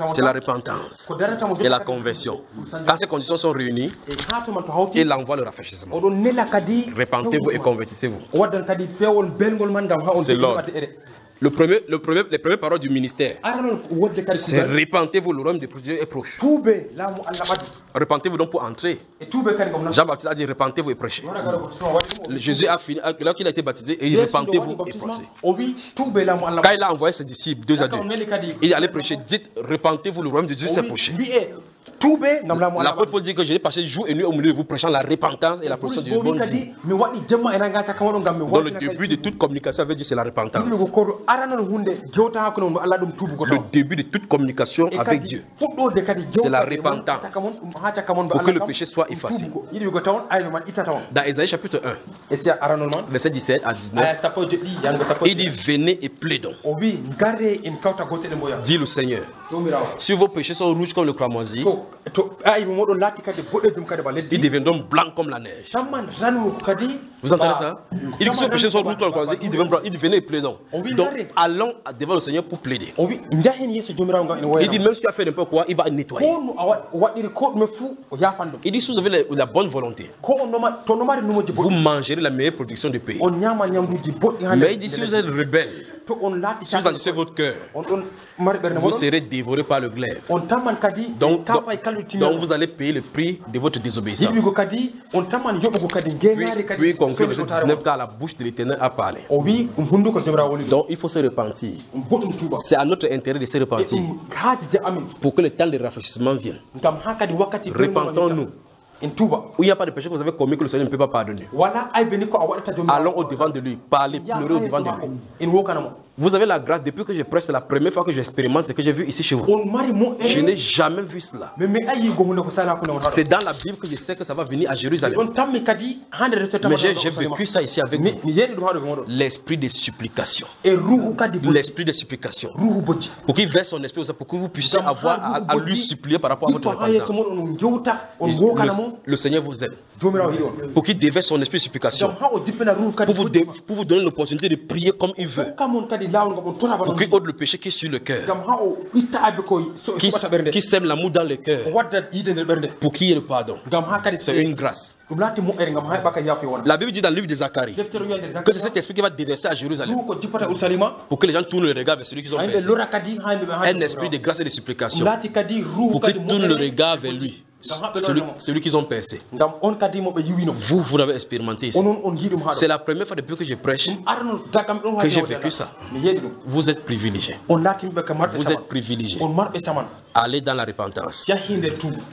c'est la repentance et la conversion. Quand ces conditions sont réunies, il envoie le rafraîchissement. Repentez-vous et convertissez-vous. C'est l'ordre. Les premières paroles du ministère, c'est repentez-vous, le royaume de Dieu est proche. Repentez-vous donc pour entrer. Jean-Baptiste a dit repentez-vous et prêchez. Jésus a fini, là qu'il a été baptisé, et il repentez-vous et prêchez. Quand il a envoyé ses disciples 2 à 2, il allait prêcher, dites repentez-vous, le royaume de Dieu s'est proché. L'apôtre Paul dit que j'ai passé jour et nuit au milieu de vous prêchant la repentance et la procession du bon Dieu. Donc le début de toute communication avec Dieu, c'est la repentance. Le début de toute communication avec Dieu, c'est la repentance pour que le péché soit effacé. Dans Ésaïe chapitre 1, verset 17 à 19, il dit venez et plaidons. Dit le Seigneur, si vos péchés sont rouges comme le cramoisi, ils deviendront blancs comme la neige. Vous entendez ça? Il dit que si vos péchés sont rouges comme le cramoisi, ils deviennent blancs. Il dit venez et plaidons. Donc allons devant le Seigneur pour plaider. Il dit même si tu as fait n'importe quoi, il va nettoyer. Il dit si vous avez la bonne volonté, vous mangerez la meilleure production du pays. Mais il dit si vous êtes rebelle, si vous endurcissez votre cœur, vous serez dévoré par le glaive. Donc vous allez payer le prix de votre désobéissance. Puis conclut verset 19 car la bouche de l'Éternel a parlé. Donc il faut se repentir. C'est à notre intérêt de se repentir pour que le temps de rafraîchissement vienne. Repentons-nous. Où il n'y a pas de péché que vous avez commis que le Seigneur ne peut pas pardonner. Allons au devant de lui, parlez, pleurez au devant de lui. Vous avez la grâce, depuis que je prêche, c'est la première fois que j'expérimente ce que j'ai vu ici chez vous. Je n'ai jamais vu cela. C'est dans la Bible que je sais que ça va venir à Jérusalem. Mais j'ai vécu ça ici avec vous. L'esprit de supplication. L'esprit de supplication. Pour qu'il verse son esprit, pour que vous puissiez avoir à lui supplier par rapport à votre repentance. Le Seigneur vous aime. Pour qu'il déverse son esprit de supplication. Pour vous donner l'opportunité de prier comme il veut. Pour qu'il ôte le péché qui est sur le cœur. Qui sème l'amour dans le cœur. Pour qu'il y ait le pardon. C'est une grâce. La Bible dit dans le livre de Zacharie que c'est cet esprit qui va déverser à Jérusalem pour que les gens tournent le regard vers celui qu'ils ont percé. Un esprit de grâce et de supplication pour qu'ils tournent le regard vers lui. Celui qu'ils ont percé. Vous l'avez expérimenté ici. C'est la première fois depuis que je prêche que j'ai vécu ça. Vous êtes privilégiés. Vous êtes privilégiés. Allez dans la repentance.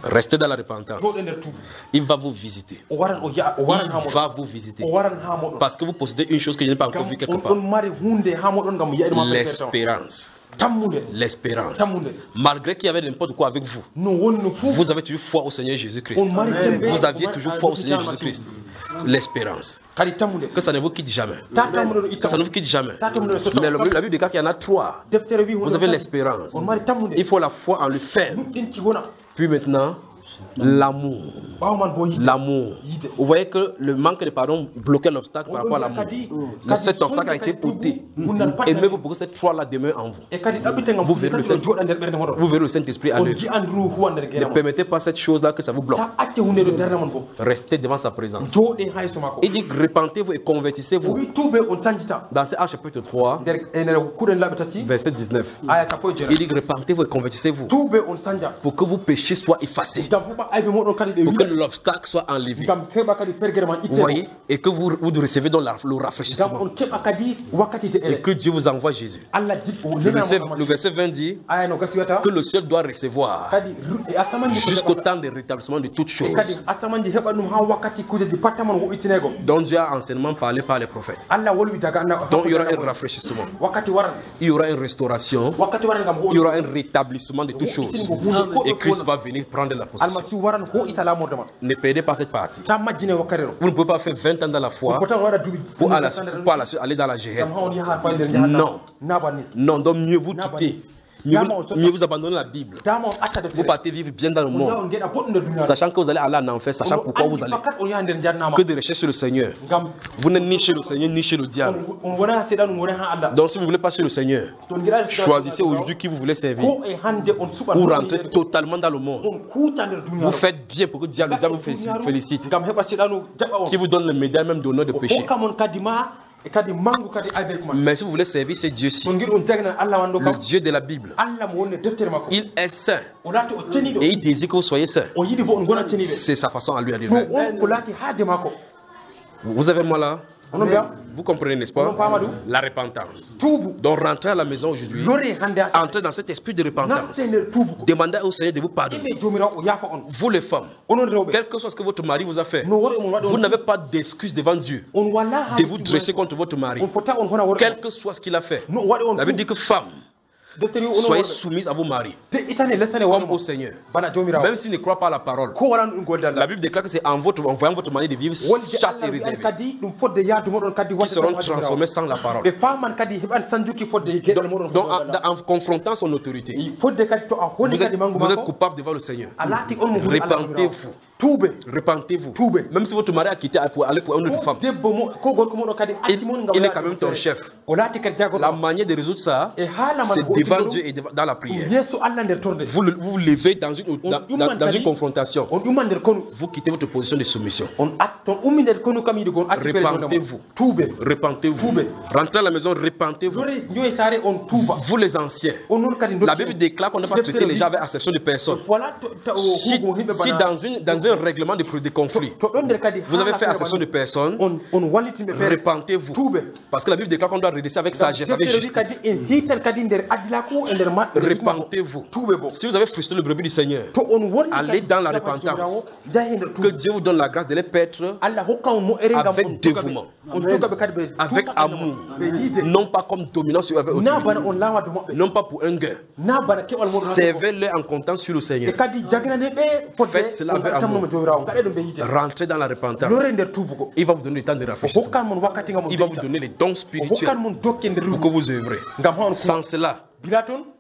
Restez dans la repentance. Il va vous visiter. Il va vous visiter. Parce que vous possédez une chose que je n'ai pas encore vue quelque part. L'espérance. L'espérance. Malgré qu'il y avait n'importe quoi avec vous, vous avez toujours foi au Seigneur Jésus-Christ. Vous aviez toujours foi au Seigneur Jésus-Christ. L'espérance. Que ça ne vous quitte jamais. Ça ne vous quitte jamais. Mais la Bible déclare qu'il y en a 3. Vous avez l'espérance. Il faut la foi en le faire. Puis maintenant, l'amour. L'amour. Vous voyez que le manque de pardon bloquait l'obstacle par rapport à l'amour. Cet obstacle a été ôté. Aimez-vous pour que cette foi-là demeure en vous. Vous verrez le Saint-Esprit à l'œuvre. Ne permettez pas cette chose-là que ça vous bloque. Restez devant sa présence. Il dit repentez-vous et convertissez-vous. Dans ce Actes chapitre 3, verset 19. Il dit repentez-vous et convertissez-vous pour que vos péchés soient effacés. Pour que l'obstacle soit enlevé. Vous voyez? Et que vous recevez donc le rafraîchissement. Et que Dieu vous envoie Jésus. Le verset 20 dit que le ciel doit recevoir jusqu'au temps de rétablissement de toutes choses. Donc Dieu a enseignement parlé par les prophètes. Donc il y aura un rafraîchissement. Il y aura une restauration. Il y aura un rétablissement de toutes choses. Et Christ va venir prendre la possession. Ne perdez pas cette partie. Vous ne pouvez pas faire 20 ans dans la foi pour aller dans la Géhenne. Non. Non, donc mieux vous quitter. mieux vous abandonner la Bible. Vous partez vivre bien dans le monde, sachant que vous allez aller en enfer, sachant pourquoi vous allez. Que de rechercher le Seigneur. Vous n'êtes ni chez le Seigneur ni chez le diable. Donc si vous ne voulez pas chez le Seigneur, choisissez aujourd'hui qui vous voulez servir. Ou rentrez totalement dans le monde. Vous faites bien pour que le diable vous félicite. Qui vous donne le médaille même d'honneur de péché. Mais si vous voulez servir ce Dieu-ci, le Dieu de la Bible, il est saint et il désire que vous soyez saint. C'est sa façon à lui arriver. Vous avez moi là? Vous comprenez, n'est-ce pas? La repentance. Donc rentrez à la maison aujourd'hui, entrez dans cet esprit de repentance. Demandez au Seigneur de vous pardonner. Vous les femmes, quel que soit ce que votre mari vous a fait, vous n'avez pas d'excuse devant Dieu de vous dresser contre votre mari. Quel que soit ce qu'il a fait. La Bible dit que femme, soyez soumise à vos maris comme au Seigneur. Même s'il ne croit pas à la parole. La Bible déclare que c'est en voyant votre mari de vivre chaste et réservée qui seront transformés sans la parole. Donc en confrontant son autorité, vous êtes coupable devant le Seigneur. Repentez-vous. Repentez-vous. Même si votre mari a quitté pour aller pour une autre femme, il est quand même ton chef. La manière de résoudre ça, c'est devant Dieu et dans la prière. Vous vous levez dans une confrontation. Vous quittez votre position de soumission. Repentez-vous. Repentez-vous. Rentrez à la maison, repentez-vous. Vous les anciens. La Bible déclare qu'on n'a pas traité les gens avec acception de personne. Si dans un règlement de conflit, vous avez fait acception de personne, repentez-vous. Parce que la Bible déclare qu'on doit redresser avec sagesse, avec justice. Repentez-vous. Si vous avez frustré le brebis du Seigneur, allez dans la repentance. Que Dieu vous donne la grâce de les paître avec dévouement, avec amour, non pas comme dominant sur autrui, non pas pour un gain. Servez-les en comptant sur le Seigneur. Faites cela avec amour. Rentrez dans la repentance. Il va vous donner le temps de rafraîchissement. Il va vous donner les dons spirituels pour que vous œuvrez. Sans cela,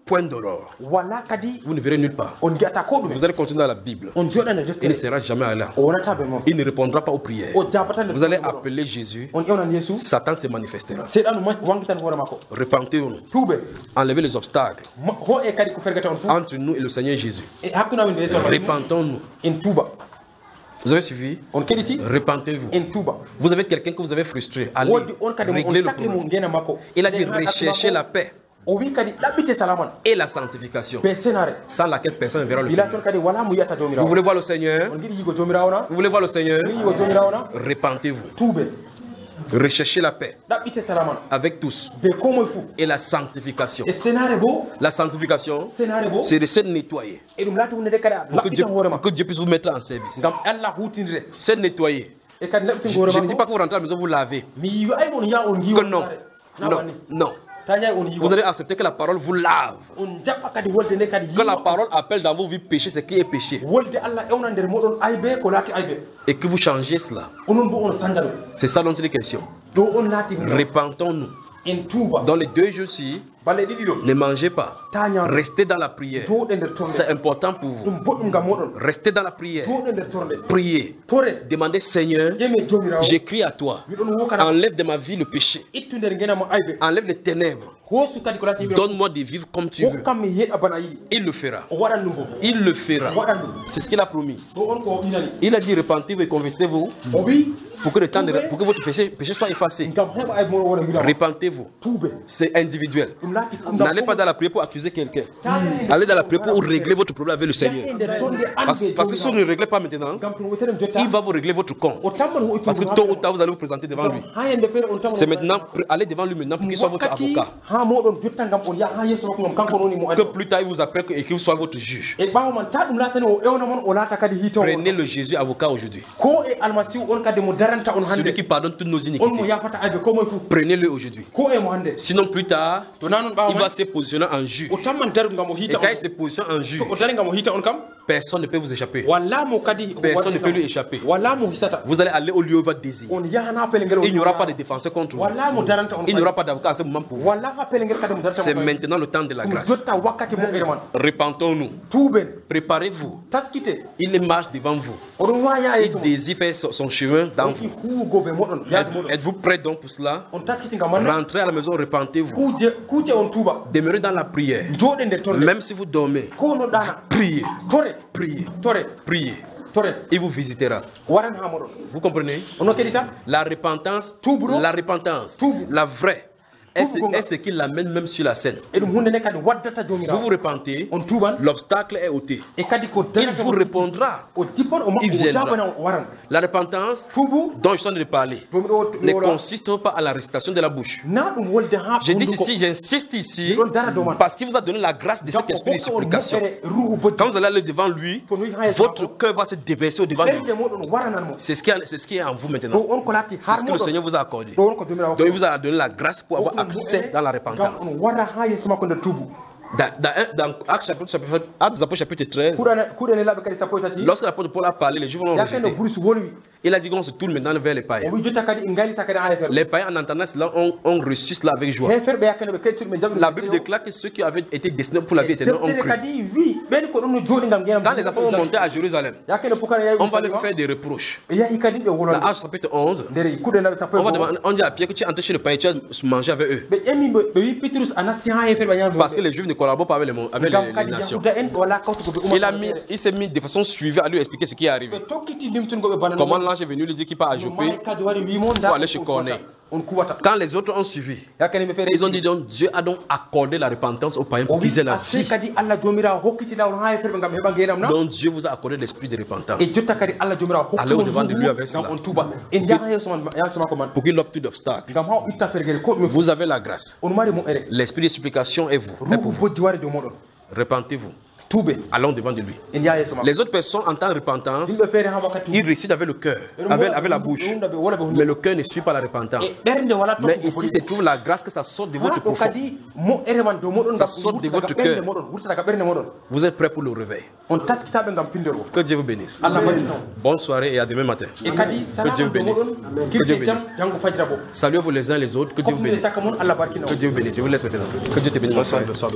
point d'aurore, vous ne verrez nulle part. Vous allez continuer dans la Bible. Il ne sera jamais là. Il ne répondra pas aux prières. Vous allez appeler Jésus. Satan se manifestera. Repentez-vous. Enlevez les obstacles entre nous et le Seigneur Jésus. Repentons-nous. Vous avez suivi? Repentez-vous. Vous avez quelqu'un que vous avez frustré. Allez régler le problème. Il a dit rechercher la paix et la sanctification, sans laquelle personne ne verra le Seigneur. Vous voulez voir le Seigneur? Vous voulez voir le Seigneur? Repentez-vous. Recherchez la paix avec tous et la sanctification. La sanctification, c'est de se nettoyer pour que Dieu puisse vous mettre en service. Se nettoyer. Je ne dis pas que vous rentrez à la maison, vous lavez. Que non. Non. Non. Vous allez accepter que la parole vous lave. Que la parole appelle dans vos vies péché, c'est qui est péché. Et que vous changez cela. C'est ça dont il est question. Repentons-nous. Dans les 2 jours-ci, ne mangez pas. Restez dans la prière. C'est important pour vous. Restez dans la prière. Priez. Demandez, Seigneur, j'écris à toi. Enlève de ma vie le péché. Enlève les ténèbres. Donne-moi de vivre comme tu veux. Il le fera. Il le fera. C'est ce qu'il a promis. Il a dit repentez-vous et convertissez-vous pour que votre péché soit effacé. Repentez-vous. C'est individuel. N'allez pas dans la prière pour accuser quelqu'un. Allez dans la prière pour régler votre problème avec le Seigneur. Parce que si vous ne réglez pas maintenant, il va vous régler votre compte. Parce que tôt ou tard, vous allez vous présenter devant lui. C'est maintenant, allez devant lui maintenant pour qu'il soit votre avocat. Que plus tard il vous appelle et qu'il soit votre juge. Prenez le Jésus avocat aujourd'hui. celui qui pardonne toutes nos iniquités. Prenez-le aujourd'hui. Sinon plus tard, il va se positionner en juge. Et quand il se positionne en juge, personne ne peut vous échapper. Personne ne peut lui échapper. Vous allez aller au lieu où il va désigner. Il n'y aura pas de défenseur contre vous. Il n'y aura pas d'avocat à ce moment pour vous. C'est maintenant le temps de la grâce. Repentons-nous. Préparez-vous. Il marche devant vous. Il désire faire son chemin dans vous. Êtes-vous prêts donc pour cela? Rentrez à la maison, repentez-vous. Demeurez dans la prière. Même si vous dormez, priez. Priez. Priez. Il vous visitera. Vous comprenez? La repentance, la vraie, est ce qui l'amène même sur la scène. Vous vous repentez, l'obstacle est ôté. Il vous répondra. Il viendra. La repentance dont je suis en train de parler ne consiste pas à l'arrestation de la bouche. Je dis ici, j'insiste ici, parce qu'il vous a donné la grâce de cet esprit de supplication. Quand vous allez aller devant lui, votre cœur va se déverser au devant de lui. C'est ce qui est en vous maintenant. C'est ce que le Seigneur vous a accordé. Donc il vous a donné la grâce pour avoir accès dans la repentance. Dans Actes chapitre 13, lorsque l'apôtre Paul a parlé, les Juifs l'ont rejeté. Il a dit qu'on se tourne maintenant vers les païens. Les païens en entendant cela ont reçu cela avec joie. La Bible déclare que ceux qui avaient été destinés pour la vie éternelle ont cru. Quand les apôtres vont monter à Jérusalem, on va leur faire des reproches. Dans Actes chapitre 11, on dit à Pierre que tu es entré chez les païens, tu as mangé avec eux. Parce que les Juifs ne collaborent pas avec les nations. Il s'est mis de façon suivie à lui expliquer ce qui est arrivé. Comment l'ange est venu lui dire qu'il part à Jopé pour aller chez Corneille. Quand les autres ont suivi, ils ont dit donc Dieu a donc accordé la repentance aux païens pour qu'ils aient la vie. Donc Dieu vous a accordé l'esprit de repentance. Allez au devant de lui avec cela. Pour qu'il obtue d'obstacles. Vous avez la grâce. L'esprit de supplication est pour vous. Repentez-vous. Allons devant de lui. Les autres personnes entendent repentance, ils récitent avec le cœur, avec la bouche, mais le cœur ne suit pas la repentance. Mais ici se trouve la grâce que ça sorte de votre profond. Ça sort de votre cœur. Vous êtes prêts pour le réveil. Que Dieu vous bénisse. Bonne soirée et à demain matin. Que Dieu vous bénisse. Que Dieu vous bénisse. Saluez-vous les uns les autres. Que Dieu vous bénisse. Que Dieu vous bénisse. Je vous laisse maintenant. Que Dieu te bénisse. Bonne soirée.